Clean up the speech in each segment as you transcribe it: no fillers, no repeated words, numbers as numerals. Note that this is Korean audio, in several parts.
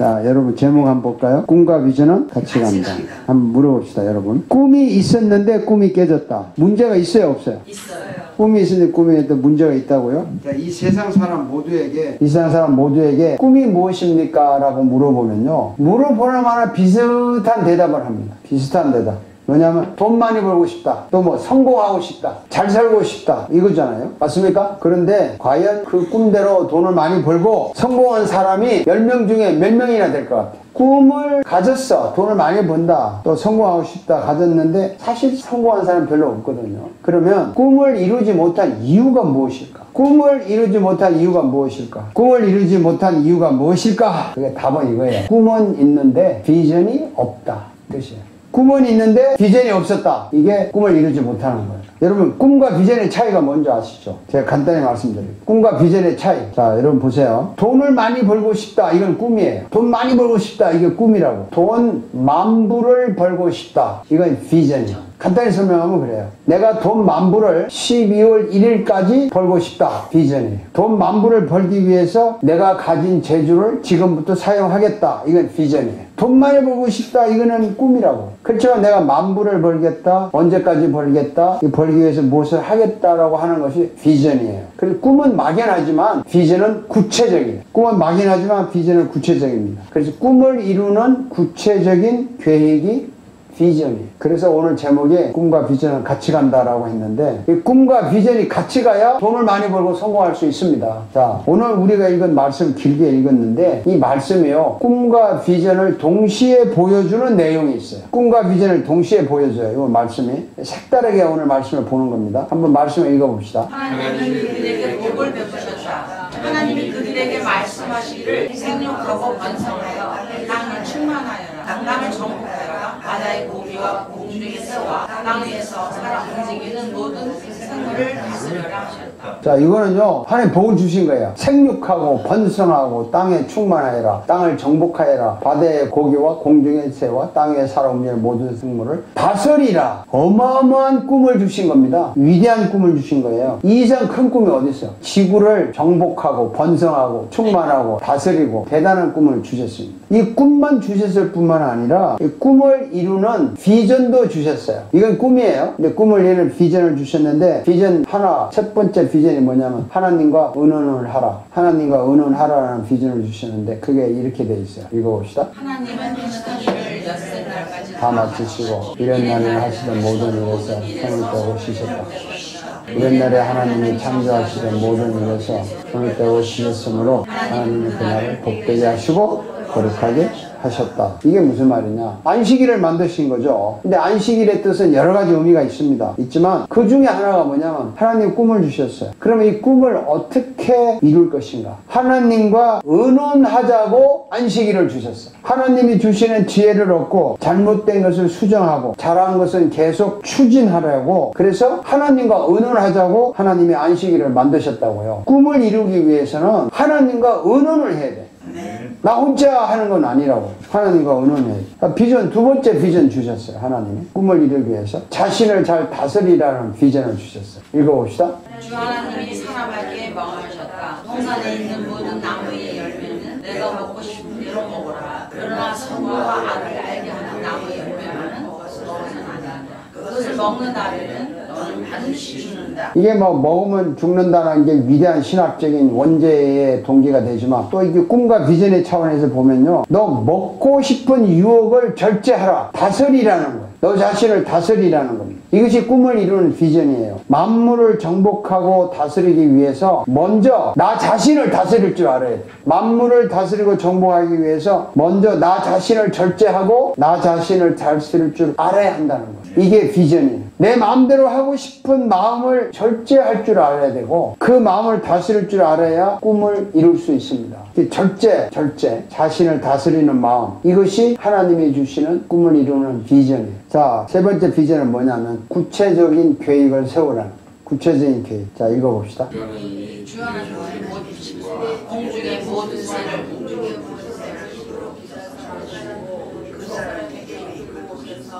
자, 여러분 제목 한번 볼까요? 꿈과 비전은 같이 갑니다. 한번 물어봅시다, 여러분. 꿈이 있었는데 꿈이 깨졌다. 문제가 있어요, 없어요? 있어요. 꿈이 있었는데 꿈에 또 문제가 있다고요? 자, 이 세상 사람 모두에게 꿈이 무엇입니까? 라고 물어보면요. 물어보나마나 비슷한 대답을 합니다. 비슷한 대답. 왜냐하면 돈 많이 벌고 싶다. 또 뭐 성공하고 싶다. 잘 살고 싶다. 이거잖아요. 맞습니까? 그런데 과연 그 꿈대로 돈을 많이 벌고 성공한 사람이 10명 중에 몇 명이나 될 것 같아요? 꿈을 가졌어. 돈을 많이 번다. 또 성공하고 싶다. 가졌는데 사실 성공한 사람 별로 없거든요. 그러면 꿈을 이루지 못한 이유가 무엇일까? 꿈을 이루지 못한 이유가 무엇일까? 꿈을 이루지 못한 이유가 무엇일까? 그게 답은 이거예요. 꿈은 있는데 비전이 없다. 뜻이에요. 꿈은 있는데 비전이 없었다. 이게 꿈을 이루지 못하는 거예요. 여러분, 꿈과 비전의 차이가 뭔지 아시죠? 제가 간단히 말씀드릴게요. 꿈과 비전의 차이. 자, 여러분 보세요. 돈을 많이 벌고 싶다. 이건 꿈이에요. 돈 많이 벌고 싶다. 이게 꿈이라고. 돈 10,000불을 벌고 싶다. 이건 비전이에요. 간단히 설명하면 그래요. 내가 돈 10,000불을 12월 1일까지 벌고 싶다. 비전이에요. 돈 10,000불을 벌기 위해서 내가 가진 재주를 지금부터 사용하겠다. 이건 비전이에요. 돈 많이 벌고 싶다. 이거는 꿈이라고. 그렇지만 내가 10,000불을 벌겠다. 언제까지 벌겠다. 벌기 위해서 무엇을 하겠다라고 하는 것이 비전이에요. 그래서 꿈은 막연하지만 비전은 구체적이에요. 꿈은 막연하지만 비전은 구체적입니다. 그래서 꿈을 이루는 구체적인 계획이 비전이에요. 그래서 오늘 제목에 꿈과 비전은 같이 간다라고 했는데 이 꿈과 비전이 같이 가야 돈을 많이 벌고 성공할 수 있습니다. 자, 오늘 우리가 읽은 말씀 길게 읽었는데 이 말씀이요. 꿈과 비전을 동시에 보여주는 내용이 있어요. 꿈과 비전을 동시에 보여줘요. 이 말씀이 색다르게 오늘 말씀을 보는 겁니다. 한번 말씀을 읽어봅시다. 하나님이 그들에게 복을 베푸셨다. 하나님이 그들에게 말씀하시기를 생육하고 번성하여 땅을 충만하여라. 땅을 정복하여라. 바다의 고기와 공중의 새와 땅 위에서 살아 움직이는 모든 생물을 다스려라 하셨다. 자, 이거는요 하나님 복을 주신 거예요. 생육하고 번성하고 땅에 충만하여라. 땅을 정복하여라. 바다의 고기와 공중의 새와 땅 위에 살아 움직이는 모든 생물을 다스리라. 어마어마한 꿈을 주신 겁니다. 위대한 꿈을 주신 거예요. 이 이상 큰 꿈이 어디 있어요? 지구를 정복하고 번성하고 충만하고 다스리고 대단한 꿈을 주셨습니다. 이 꿈만 주셨을 뿐만 아니라 이 꿈을 이루는 비전도 주셨어요. 이건 꿈이에요. 근데 꿈을 이루는 비전을 주셨는데 비전 하나, 첫 번째 비전이 뭐냐면 하나님과 의논을 하라. 하나님과 의논하라라는 비전을 주셨는데 그게 이렇게 돼 있어요. 읽어봅시다. 하나님은 하시던 일을 엿새 날까지 다 마치시고 이런 날에 하시던 모든 일에서 손을 떼고 쉬셨다. 이런 날에 하나님이 창조하시던 모든 일에서 손을 떼고 쉬셨으므로 하나님이 그날을 복되게 하시고 거룩하게 하셨다. 이게 무슨 말이냐? 안식일을 만드신 거죠. 근데 안식일의 뜻은 여러 가지 의미가 있지만 그 중에 하나가 뭐냐면 하나님 꿈을 주셨어요. 그러면 이 꿈을 어떻게 이룰 것인가? 하나님과 의논하자고 안식일을 주셨어요. 하나님이 주시는 지혜를 얻고 잘못된 것을 수정하고 잘한 것은 계속 추진하려고 그래서 하나님과 의논하자고 하나님이 안식일을 만드셨다고요. 꿈을 이루기 위해서는 하나님과 의논을 해야 돼. 나 혼자 하는 건 아니라고. 하나님과 의논해야지. 비전, 두 번째 비전 주셨어요. 하나님이 꿈을 이루기 위해서 자신을 잘 다스리라는 비전을 주셨어요. 읽어봅시다. 주 하나님이 사람에게 명하셨다. 동산에 있는 모든 나무의 열매는 내가 먹고 싶은 대로 먹어라. 그러나 선과 악을 알게 하는 나무의 열매는 먹어서는 안 된다. 그것을 먹는 날에는 너는 반드시 죽는다. 이게 뭐 먹으면 죽는다는 게 위대한 신학적인 원죄의 동기가 되지만 또 이게 꿈과 비전의 차원에서 보면요. 너 먹고 싶은 유혹을 절제하라. 다스리라는 거예요. 너 자신을 다스리라는 겁니다. 이것이 꿈을 이루는 비전이에요. 만물을 정복하고 다스리기 위해서 먼저 나 자신을 다스릴 줄 알아야 돼. 만물을 다스리고 정복하기 위해서 먼저 나 자신을 절제하고 나 자신을 다스릴 줄 알아야 한다는 거예요. 이게 비전이에요. 내 마음대로 하고 싶은 마음을 절제할 줄 알아야 되고 그 마음을 다스릴 줄 알아야 꿈을 이룰 수 있습니다. 절제, 자신을 다스리는 마음, 이것이 하나님이 주시는 꿈을 이루는 비전이에요. 자, 세 번째 비전은 뭐냐면 구체적인 계획을 세우라는 구체적인 계획. 자, 읽어봅시다. 주 하나님이 모든 식물과 공중의 모든 새를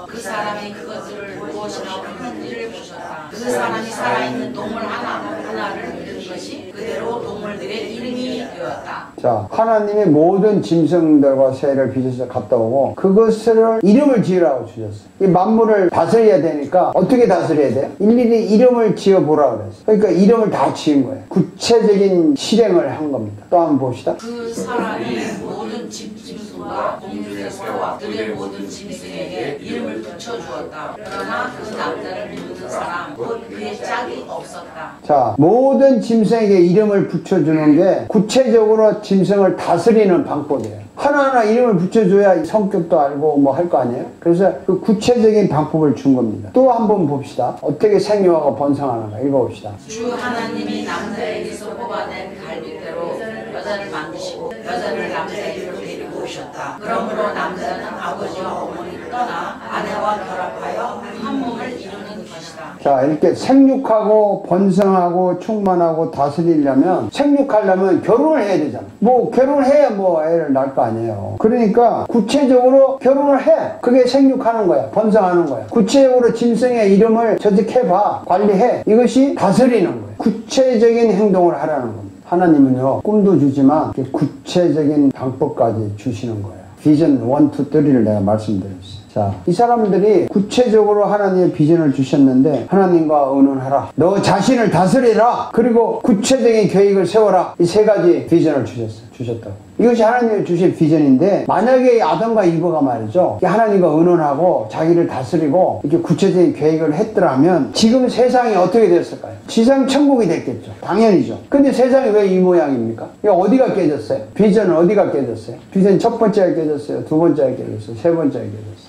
그 사람이 그것들을 무엇이라고 하는지를 주셨다. 그 사람이 살아있는 동물 하나를 믿은 것이 그대로 동물들의 이름이 되었다. 자, 하나님이 모든 짐승들과 새를 빚어서 갔다 오고 그것을 이름을 지으라고 주셨어요. 이 만물을 다스려야 되니까 어떻게 다스려야 돼요? 일일이 이름을 지어보라 그랬어요. 그러니까 이름을 다 지은 거예요. 구체적인 실행을 한 겁니다. 또 한번 봅시다. 그 사람이 모든 짐승과 공중의 새와 들의 모든 짐승에게 이름을 붙여주었다. 그러나 그 남자를 믿는 사람 곧 그의 짝이 없었다. 자, 모든 짐승에게 이름을 붙여주는 게 구체적으로 짐승을 다스리는 방법이에요. 하나하나 이름을 붙여줘야 성격도 알고 뭐 할 거 아니에요? 그래서 그 구체적인 방법을 준 겁니다. 또 한번 봅시다. 어떻게 생육하고 번성하는가 읽어봅시다. 주 하나님이 남자에게서 뽑아낸 갈빗대로 여자를 만드시고 여자를 남자에게로 데리고 오셨다. 그러므로 남자는 아버지와 어머니를 떠나 아내와 결합하여 한 몸을 이루는 것이다. 자, 이렇게 생육하고 번성하고 충만하고 다스리려면 생육하려면 결혼을 해야 되잖아. 뭐 결혼을 해야 뭐 애를 낳을 거 아니에요. 그러니까 구체적으로 결혼을 해. 그게 생육하는 거야. 번성하는 거야. 구체적으로 짐승의 이름을 저득해봐. 관리해. 이것이 다스리는 거예요. 구체적인 행동을 하라는 겁니다. 하나님은요, 꿈도 주지만 구체적인 방법까지 주시는 거예요. 비전 1, 2, 3를 내가 말씀드렸어요. 자, 이 사람들이 구체적으로 하나님의 비전을 주셨는데 하나님과 의논하라. 너 자신을 다스리라. 그리고 구체적인 계획을 세워라. 이 세 가지 비전을 주셨다고. 이것이 하나님이 주신 비전인데 만약에 아담과 이브가 말이죠. 하나님과 의논하고 자기를 다스리고 이렇게 구체적인 계획을 했더라면 지금 세상이 어떻게 됐을까요? 지상 천국이 됐겠죠. 당연히죠. 근데 세상이 왜 이 모양입니까? 이거 어디가 깨졌어요? 비전은 어디가 깨졌어요? 비전 첫 번째가 깨졌어요? 두 번째가 깨졌어요? 세 번째가 깨졌어요?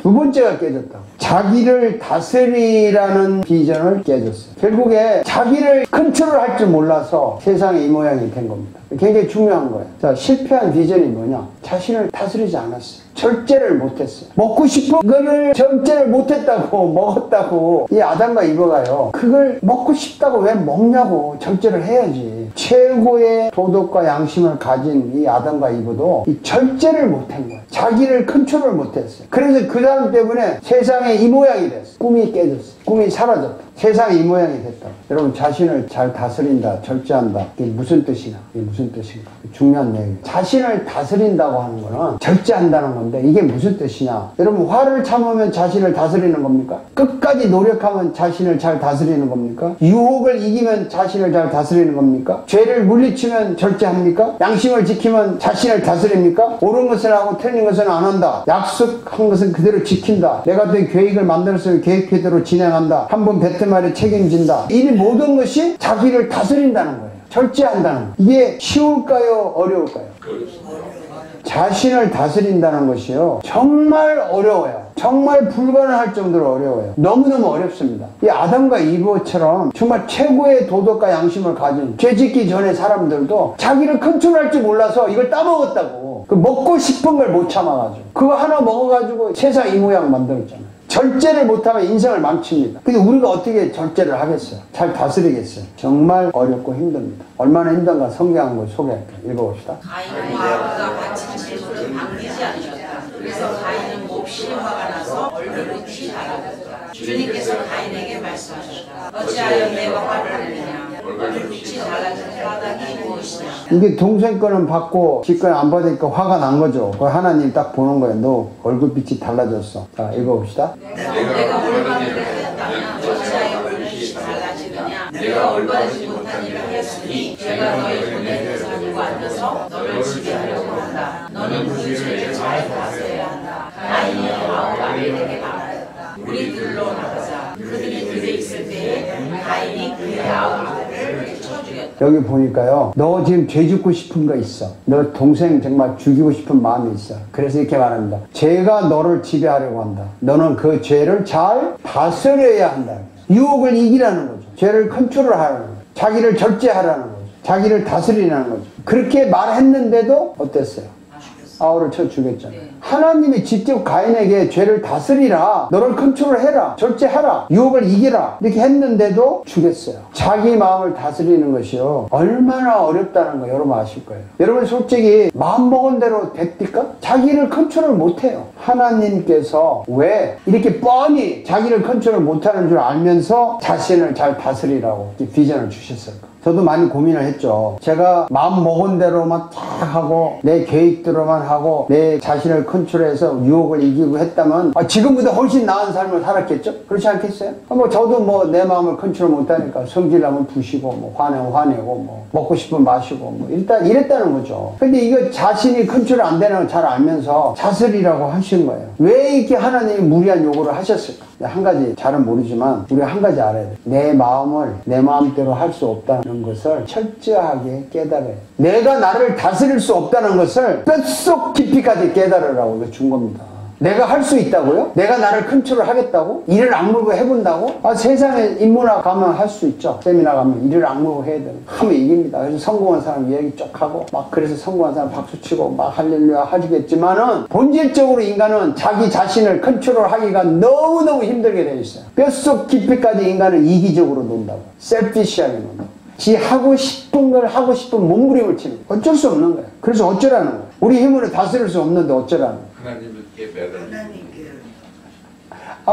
두 번째가 깨졌다고. 자기를 다스리라는 비전을 깨졌어요. 결국에 자기를 컨트롤할 줄 몰라서 세상에 이 모양이 된 겁니다. 굉장히 중요한 거예요. 자, 실패한 비전이 뭐냐? 자신을 다스리지 않았어요. 절제를 못했어요. 먹고 싶은 거를 절제를 못했다고 먹었다고. 이 아담과 이브가요, 그걸 먹고 싶다고 왜 먹냐고. 절제를 해야지. 최고의 도덕과 양심을 가진 이 아담과 이브도 이 절제를 못한 거예요. 자기를 컨트롤 못했어요. 그래서 그 사람 때문에 세상에 이 모양이 됐어요. 꿈이 깨졌어요. 꿈이 사라졌다. 세상에 이 모양이 됐다. 여러분, 자신을 잘 다스린다, 절제한다. 이게 무슨 뜻이냐? 이게 무슨 뜻인가? 중요한 얘기예요. 자신을 다스린다고 하는 거는 절제한다는 건데 이게 무슨 뜻이냐? 여러분, 화를 참으면 자신을 다스리는 겁니까? 끝까지 노력하면 자신을 잘 다스리는 겁니까? 유혹을 이기면 자신을 잘 다스리는 겁니까? 죄를 물리치면 절제합니까? 양심을 지키면 자신을 다스립니까? 옳은 것을 하고 틀린 것은 안 한다. 약속한 것은 그대로 지킨다. 내가 어떤 계획을 만들어서 계획대로 진행한다. 한번 뱉은 말에 책임진다. 이 모든 것이 자기를 다스린다는 거예요. 절제한다는 거예요. 이게 쉬울까요? 어려울까요? 자신을 다스린다는 것이요, 정말 어려워요. 정말 불가능할 정도로 어려워요. 너무너무 어렵습니다. 이 아담과 이브처럼 정말 최고의 도덕과 양심을 가진 죄 짓기 전에 사람들도 자기를 컨트롤할 줄 몰라서 이걸 따먹었다고. 그 먹고 싶은 걸 못 참아가지고 그거 하나 먹어가지고 세상 이 모양 만들었잖아요. 절제를 못하면 인생을 망칩니다. 근데 우리가 어떻게 절제를 하겠어요? 잘 다스리겠어요? 정말 어렵고 힘듭니다. 얼마나 힘든가 성경 한번 소개할게요. 읽어봅시다. 가인과 아브가 바친 제물을 반기지 않으셨다. 그래서 가인은 몹시 화가 나서 얼굴이 피 달아졌다. 주님께서 가인에게 말씀하셨다. 어찌하여 내가 화를 내느냐? 얼굴이 달라진 까닭이 무엇이냐? 이게 동생 거는 받고 지 거는 안 받으니까 화가 난 거죠. 그걸 하나님 딱 보는 거예요. 너 얼굴빛이 달라졌어. 자, 읽어봅시다. 내가 올바른 일을 했다면 어찌하여 얼굴빛이 달라지느냐? 내가 올바르지 못한 일을 했으니 제가 너희 보내 가지고 앉아서 너를 지배하려고 한다. 너는 그 죄를 잘 다스려야 한다. 가인이 아홉 아벨에게 말하였다. 우리들로 나가자. 그들이 들에 있을 때에 가인이 그의 아홉 아벨을 쳐 죽였다. 여기 보니까요, 너 지금 죄 짓고 싶은 거 있어. 너 동생 정말 죽이고 싶은 마음이 있어. 그래서 이렇게 말합니다. 죄가 너를 지배하려고 한다. 너는 그 죄를 잘 다스려야 한다. 유혹을 이기라는 거죠. 죄를 컨트롤하라는 거죠. 자기를 절제하라는 거죠. 자기를 다스리라는 거죠. 그렇게 말했는데도 어땠어요? 아우를 쳐 죽였잖아요. 하나님이 직접 가인에게 죄를 다스리라, 너를 컨트롤해라, 절제하라, 유혹을 이기라 이렇게 했는데도 죽였어요. 자기 마음을 다스리는 것이요 얼마나 어렵다는 거 여러분 아실 거예요. 여러분 솔직히 마음 먹은 대로 됩니까? 자기를 컨트롤 못해요. 하나님께서 왜 이렇게 뻔히 자기를 컨트롤 못하는 줄 알면서 자신을 잘 다스리라고 이렇게 비전을 주셨을까? 저도 많이 고민을 했죠. 제가 마음 먹은 대로만 쫙 하고 내 계획대로만 하고 내 자신을 컨트롤해서 유혹을 이기고 했다면 지금보다 훨씬 나은 삶을 살았겠죠? 그렇지 않겠어요? 뭐 저도 뭐 내 마음을 컨트롤 못하니까 성질나면 부시고 뭐 화내고 뭐 먹고 싶으면 마시고 뭐 이랬다는 거죠. 근데 이거 자신이 컨트롤 안 되는 걸 잘 알면서 다스리라고 하신 거예요. 왜 이렇게 하나님이 무리한 요구를 하셨을까? 한 가지 잘은 모르지만 우리가 한 가지 알아야 돼. 내 마음을 내 마음대로 할 수 없다는 것을 철저하게 깨달아요. 내가 나를 다스릴 수 없다는 것을 뼛속 깊이까지 깨달으라고 준 겁니다. 내가 할 수 있다고요? 내가 나를 컨트롤 하겠다고? 이를 악물고 해본다고? 세상에 인문학 가면 할 수 있죠. 세미나 가면 이를 악물고 해야 되는 하면 이깁니다. 그래서 성공한 사람 이야기 쭉 하고 막 그래서 성공한 사람 박수치고 막 할렐루야 하시겠지만은 본질적으로 인간은 자기 자신을 컨트롤 하기가 너무너무 힘들게 되어 있어요. 뼛속 깊이까지 인간은 이기적으로 논다고. 셀피시하게 논다고. 지 하고 싶은 걸 하고 싶은 몸부림을 치는 거예요. 어쩔 수 없는 거예요. 그래서 어쩌라는 거예요. 우리 힘으로 다스릴 수 없는데 어쩌라는 거예요. 하나님께 매달려.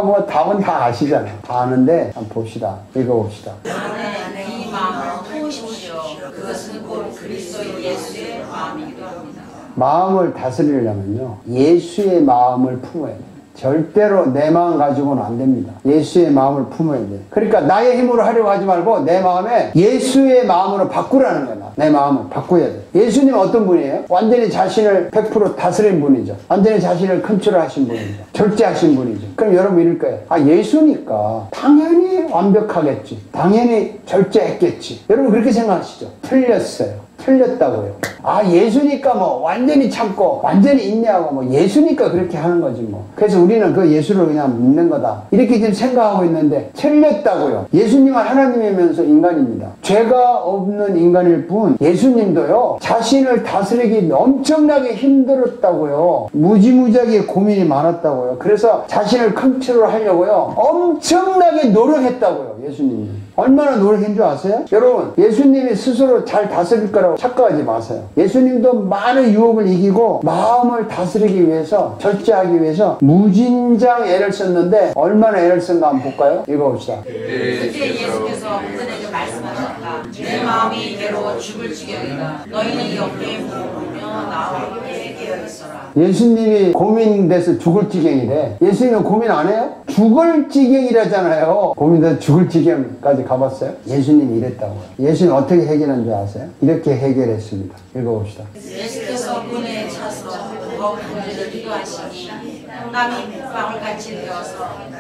뭐 답은 다 아시잖아요. 다 아는데 한번 봅시다. 읽어봅시다. 안에 이 마음을 품으십시오. 그것은 곧 그리스도 예수의 마음이기도 합니다. 마음을 다스리려면요 예수의 마음을 품어야 돼요. 절대로 내 마음 가지고는 안 됩니다. 예수의 마음을 품어야 돼요. 그러니까 나의 힘으로 하려고 하지 말고 내 마음에 예수의 마음으로 바꾸라는 거야. 내 마음을 바꿔야 돼. 예수님은 어떤 분이에요? 완전히 자신을 100% 다스린 분이죠. 완전히 자신을 컨트롤하신 분이죠. 절제하신 분이죠. 그럼 여러분 이럴 거예요. 예수니까 당연히 완벽하겠지. 당연히 절제했겠지. 여러분 그렇게 생각하시죠? 틀렸어요. 틀렸다고요. 예수니까 뭐 완전히 참고 완전히 인내하고 뭐 예수니까 그렇게 하는 거지 뭐. 그래서 우리는 그 예수를 그냥 믿는 거다 이렇게 지금 생각하고 있는데 틀렸다고요. 예수님은 하나님이면서 인간입니다. 죄가 없는 인간일 뿐 예수님도요 자신을 다스리기 엄청나게 힘들었다고요. 무지무지하게 고민이 많았다고요. 그래서 자신을 컨트롤 하려고요 엄청나게 노력했다고요. 예수님이 얼마나 노력한 줄 아세요? 여러분 예수님이 스스로 잘 다스릴 거라고 착각하지 마세요. 예수님도 많은 유혹을 이기고 마음을 다스리기 위해서 절제하기 위해서 무진장 애를 썼는데 얼마나 애를 쓴가 한번 볼까요? 읽어봅시다. 그때 예수께서 그들에게 말씀하셨다. 내 마음이 괴로워 죽을 지경이다. 너희는 이 어깨에 무릎 나와 함께 깨어있어라. 예수님이 고민돼서 죽을 지경이래. 예수님은 고민 안 해요? 죽을 지경이라잖아요. 고민돼서 죽을 지경까지 가봤어요? 예수님이 이랬다고요. 예수님 어떻게 해결한 줄 아세요? 이렇게 해결했습니다. 읽어봅시다. 예수께서 문에 차서 더욱 간절히 기도하시니 땀이 핏방울같이 되어서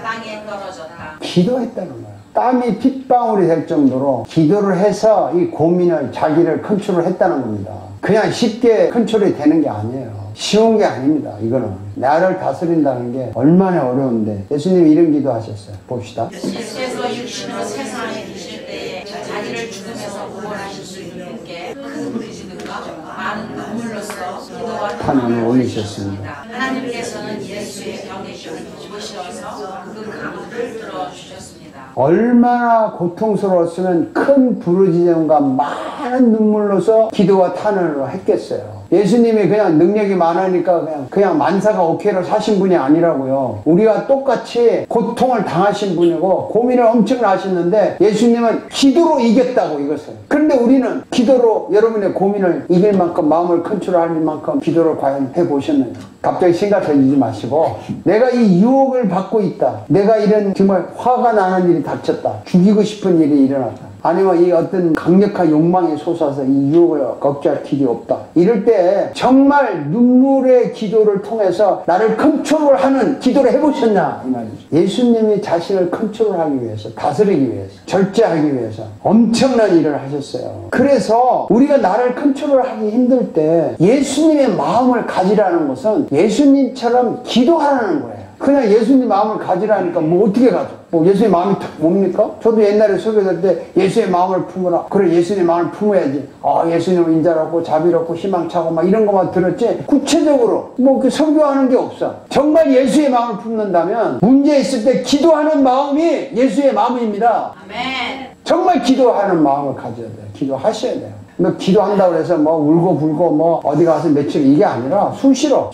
땅에 떨어졌다. 기도했다는 거예요. 땀이 핏방울이 될 정도로 기도를 해서 이 고민을 자기를 컨트롤 했다는 겁니다. 그냥 쉽게 컨트롤이 되는 게 아니에요. 쉬운 게 아닙니다. 이거는 나를 다스린다는 게 얼마나 어려운데 예수님이 이런 기도하셨어요. 봅시다. 예수께서 육신으로 세상에 계실 때에 자기를 죽음에서 구원하실 수 있는 분께 큰 부르짖음과 많은 눈물로써 기도와 탄원을 올리셨습니다. 하나님께서는 예수의 병내심을 보시어서 그 간구를 들어주셨습니다. 얼마나 고통스러웠으면 큰 부르짖음과 많은 눈물로서 기도와 탄원을 했겠어요. 예수님이 그냥 능력이 많으니까 그냥 만사가 오케이로 사신 분이 아니라고요. 우리와 똑같이 고통을 당하신 분이고 고민을 엄청 하셨는데 예수님은 기도로 이겼다고 이것을. 그런데 우리는 기도로 여러분의 고민을 이길 만큼 마음을 컨트롤할 만큼 기도를 과연 해보셨느냐. 갑자기 심각해지지 마시고 내가 이 유혹을 받고 있다. 내가 이런 정말 화가 나는 일이 닥쳤다. 죽이고 싶은 일이 일어났다. 아니면 이 어떤 강력한 욕망이 솟아서 이 유혹을 억제할 길이 없다. 이럴 때 정말 눈물의 기도를 통해서 나를 컨트롤하는 기도를 해보셨냐 이 말이죠. 예수님이 자신을 컨트롤하기 위해서 다스리기 위해서 절제하기 위해서 엄청난 일을 하셨어요. 그래서 우리가 나를 컨트롤하기 힘들 때 예수님의 마음을 가지라는 것은 예수님처럼 기도하라는 거예요. 그냥 예수님 마음을 가지라니까 뭐 어떻게 가져? 뭐 예수님 마음이 뭡니까? 저도 옛날에 설교할 때 예수의 마음을 품으라. 그래 예수님 마음을 품어야지. 아 예수님은 인자롭고 자비롭고 희망차고 막 이런 것만 들었지 구체적으로 뭐 그 설교하는 게 없어. 정말 예수의 마음을 품는다면 문제 있을 때 기도하는 마음이 예수의 마음입니다. 아멘. 정말 기도하는 마음을 가져야 돼요. 기도하셔야 돼요. 뭐 기도한다고 해서 뭐 울고 불고 뭐 어디 가서 며칠 이게 아니라 수시로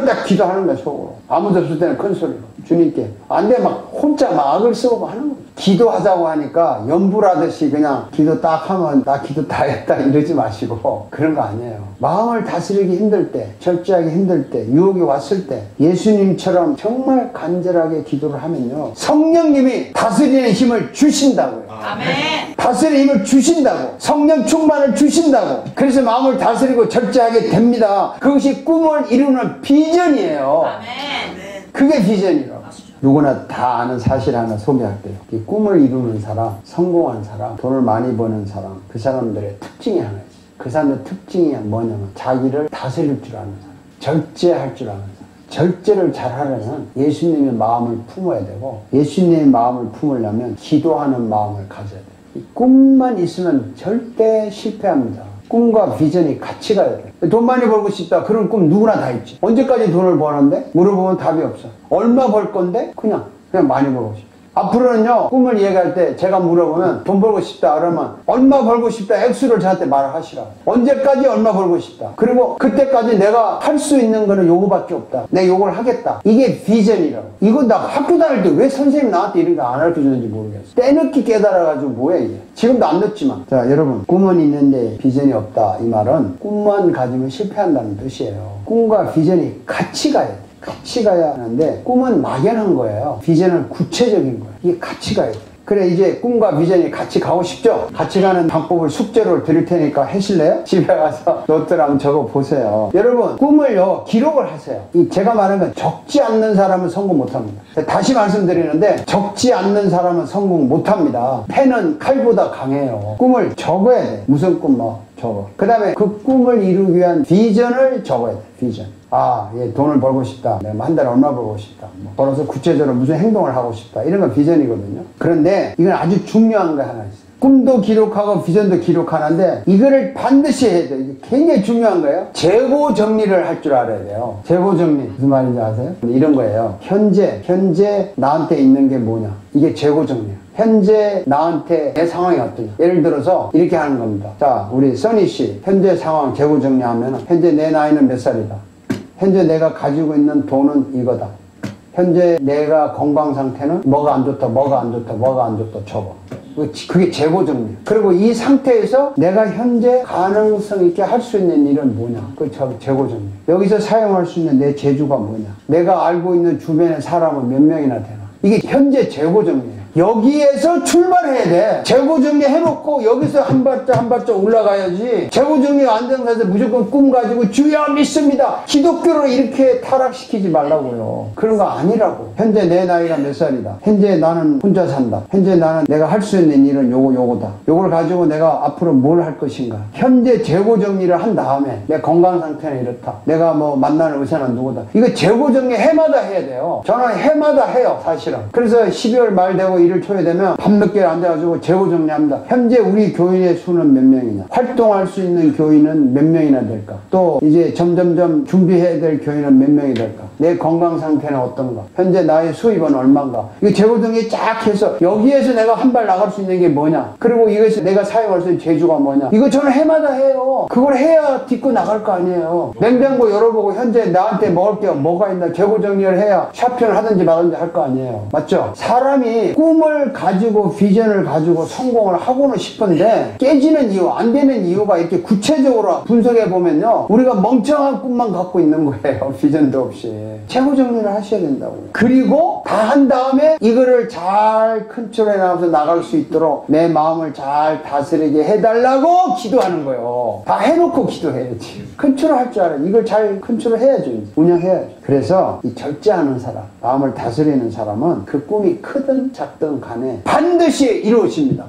딱 기도하는 거야 속으로. 아무도 없을 때는 큰 소리로 주님께 안 돼 막 혼자 막 악을 쓰고 하는 거야. 기도하자고 하니까 연불하듯이 그냥 기도 딱 하면 나 기도 다 했다 이러지 마시고 그런 거 아니에요. 마음을 다스리기 힘들 때, 절제하기 힘들 때, 유혹이 왔을 때 예수님처럼 정말 간절하게 기도를 하면요 성령님이 다스리는 힘을 주신다고요. 아멘. 다스리는 힘을 주신다고. 성령 충만을 주신다고. 그래서 마음을 다스리고 절제하게 됩니다. 그것이 꿈을 이루는 비전이에요. 아멘. 그게 비전이라고. 누구나 다 아는 사실 하나 소개할게요. 이 꿈을 이루는 사람, 성공한 사람, 돈을 많이 버는 사람, 그 사람들의 특징이 하나 있어요. 그 사람의 특징이 뭐냐면 자기를 다스릴 줄 아는 사람, 절제할 줄 아는 사람. 절제를 잘 하려면 예수님의 마음을 품어야 되고 예수님의 마음을 품으려면 기도하는 마음을 가져야 돼요. 이 꿈만 있으면 절대 실패합니다. 꿈과 비전이 같이 가야 돼. 돈 많이 벌고 싶다. 그런 꿈 누구나 다 있지. 언제까지 돈을 버는데? 물어보면 답이 없어. 얼마 벌 건데? 그냥 많이 벌고 싶다. 앞으로는요 꿈을 얘기할 때 제가 물어보면 돈 벌고 싶다 그러면 얼마 벌고 싶다 액수를 저한테 말을 하시라. 언제까지 얼마 벌고 싶다. 그리고 그때까지 내가 할 수 있는 거는 요거밖에 없다. 내가 요걸 하겠다. 이게 비전이라고. 이거 나 학교 다닐 때 왜 선생님 나한테 이런 거 안 가르쳐주는지 모르겠어. 때늦게 깨달아가지고 뭐야 이게. 지금도 안 늦지만. 자 여러분 꿈은 있는데 비전이 없다. 이 말은 꿈만 가지면 실패한다는 뜻이에요. 꿈과 비전이 같이 가야 돼. 같이 가야 하는데 꿈은 막연한 거예요. 비전은 구체적인 거예요. 이게 같이 가야 돼. 그래 이제 꿈과 비전이 같이 가고 싶죠? 같이 가는 방법을 숙제로 드릴 테니까 하실래요? 집에 가서 노트랑 적어 보세요. 여러분 꿈을요 기록을 하세요. 제가 말하는 건 적지 않는 사람은 성공 못합니다. 다시 말씀드리는데 적지 않는 사람은 성공 못합니다. 펜은 칼보다 강해요. 꿈을 적어야 돼. 무슨 꿈 뭐 적어. 그 다음에 그 꿈을 이루기 위한 비전을 적어야 돼. 비전. 아, 얘 돈을 벌고 싶다. 내가 한 달에 얼마 벌고 싶다. 뭐 벌어서 구체적으로 무슨 행동을 하고 싶다. 이런 건 비전이거든요. 그런데 이건 아주 중요한 거 하나 있어요. 꿈도 기록하고 비전도 기록하는데 이거를 반드시 해야 돼요. 이게 굉장히 중요한 거예요. 재고 정리를 할 줄 알아야 돼요. 재고 정리. 무슨 말인지 아세요? 이런 거예요. 현재 나한테 있는 게 뭐냐. 이게 재고 정리예요. 현재 나한테 내 상황이 어떠냐. 예를 들어서 이렇게 하는 겁니다. 자, 우리 써니씨 현재 상황 재고 정리하면 현재 내 나이는 몇 살이다. 현재 내가 가지고 있는 돈은 이거다. 현재 내가 건강 상태는 뭐가 안 좋다 적어. 그게 재고 정리. 그리고 이 상태에서 내가 현재 가능성 있게 할 수 있는 일은 뭐냐. 그 재고 정리. 여기서 사용할 수 있는 내 재주가 뭐냐. 내가 알고 있는 주변의 사람은 몇 명이나 되나. 이게 현재 재고 정리예요. 여기에서 출발해야 돼. 재고 정리 해놓고 여기서 한 발짝 올라가야지. 재고 정리가 안 되는 데서 무조건 꿈 가지고 주여 믿습니다. 기독교를 이렇게 타락시키지 말라고요. 그런 거 아니라고. 현재 내 나이가 몇 살이다. 현재 나는 혼자 산다. 현재 나는 내가 할 수 있는 일은 요거다. 요걸 가지고 내가 앞으로 뭘 할 것인가. 현재 재고 정리를 한 다음에 내 건강 상태는 이렇다. 내가 뭐 만나는 의사는 누구다. 이거 재고 정리 해마다 해야 돼요. 저는 해마다 해요 사실은. 그래서 12월 말 되고 1월 초에 되면 밤늦게 앉아가지고 재고 정리합니다. 현재 우리 교인의 수는 몇 명이냐. 활동할 수 있는 교인은 몇 명이나 될까. 또 이제 점점점 준비해야 될 교인은 몇 명이 될까. 내 건강 상태는 어떤가. 현재 나의 수입은 얼마인가. 이거 재고 정리 쫙 해서 여기에서 내가 한 발 나갈 수 있는 게 뭐냐. 그리고 이것이 내가 사용할 수 있는 재주가 뭐냐. 이거 저는 해마다 해요. 그걸 해야 딛고 나갈 거 아니에요. 냉장고 열어보고 현재 나한테 먹을 게 뭐가 있나 재고 정리를 해야 쇼핑을 하든지 말든지 할 거 아니에요. 맞죠? 사람이 꿈을 가지고 비전을 가지고 성공을 하고는 싶은데 깨지는 이유, 안 되는 이유가 이렇게 구체적으로 분석해 보면요. 우리가 멍청한 꿈만 갖고 있는 거예요. 비전도 없이. 재고 정리를 하셔야 된다고요. 그리고 다 한 다음에 이거를 잘 컨트롤해 나가서 나갈 수 있도록 내 마음을 잘 다스리게 해달라고 기도하는 거예요. 다 해놓고 기도해야지. 컨트롤 할 줄 알아. 이걸 잘 컨트롤 해야죠. 운영해야죠. 그래서 이 절제하는 사람, 마음을 다스리는 사람은 그 꿈이 크든 작든 간에 반드시 이루어집니다.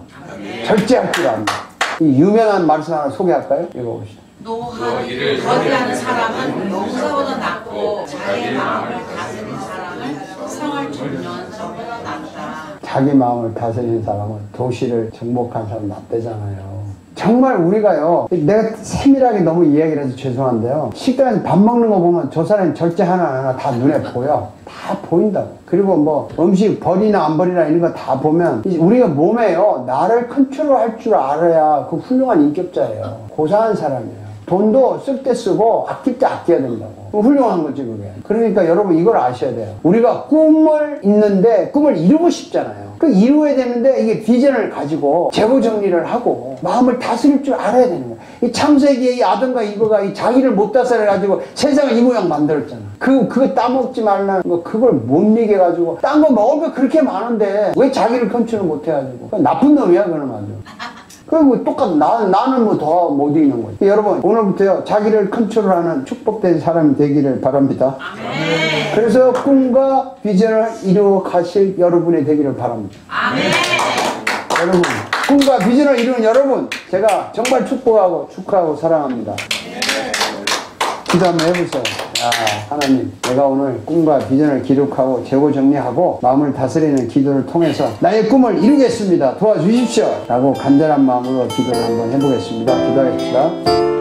절제할 줄 압니다. 이 유명한 말씀 하나 소개할까요? 읽어봅시다. 노하기를 거디하는 사람은 용사보다 낫고 자기의 마음을 다스리는 사람은 속년서보다 낫다. 자기 마음을 다스리는 사람은 도시를 정복한 사람 낫대잖아요. 정말 우리가요, 내가 세밀하게 너무 이야기를 해서 죄송한데요, 식당에서 밥 먹는 거 보면 저 사람이 절제 하나하나 다 눈에 보여. 다 보인다고. 그리고 뭐 음식 버리나 안 버리나 이런 거 다 보면 우리가 몸에요, 나를 컨트롤할 줄 알아야 그 훌륭한 인격자예요. 고사한 사람이에요. 돈도 쓸 때 쓰고 아낄 때 아껴야 된다고. 훌륭한 거지 그게. 그러니까 여러분 이걸 아셔야 돼요. 우리가 꿈을 있는데 꿈을 이루고 싶잖아요. 그 이루어야 되는데 이게 비전을 가지고 재고 정리를 하고 마음을 다스릴 줄 알아야 되는 거야. 이 창세기에 이 아담과 이거가 이 자기를 못 다스려 가지고 세상을 이 모양 만들었잖아. 그거 따먹지 말라는 거, 그걸 못 이겨 가지고 딴 거 먹을 거 그렇게 많은데 왜 자기를 컨트롤 못 해가지고. 나쁜 놈이야 그놈 아주. 그리고 똑같아. 나는 뭐 더 못 이기는 거지. 여러분, 오늘부터요, 자기를 컨트롤하는 축복된 사람이 되기를 바랍니다. 아멘. 그래서 꿈과 비전을 이루어 가실 여러분이 되기를 바랍니다. 아멘. 여러분, 꿈과 비전을 이루는 여러분, 제가 정말 축복하고 축하하고 사랑합니다. 기도 한번 해보세요. 야, 하나님, 내가 오늘 꿈과 비전을 기록하고 재고 정리하고 마음을 다스리는 기도를 통해서 나의 꿈을 이루겠습니다. 도와주십시오. 라고 간절한 마음으로 기도를 한번 해보겠습니다. 기도하겠습니다.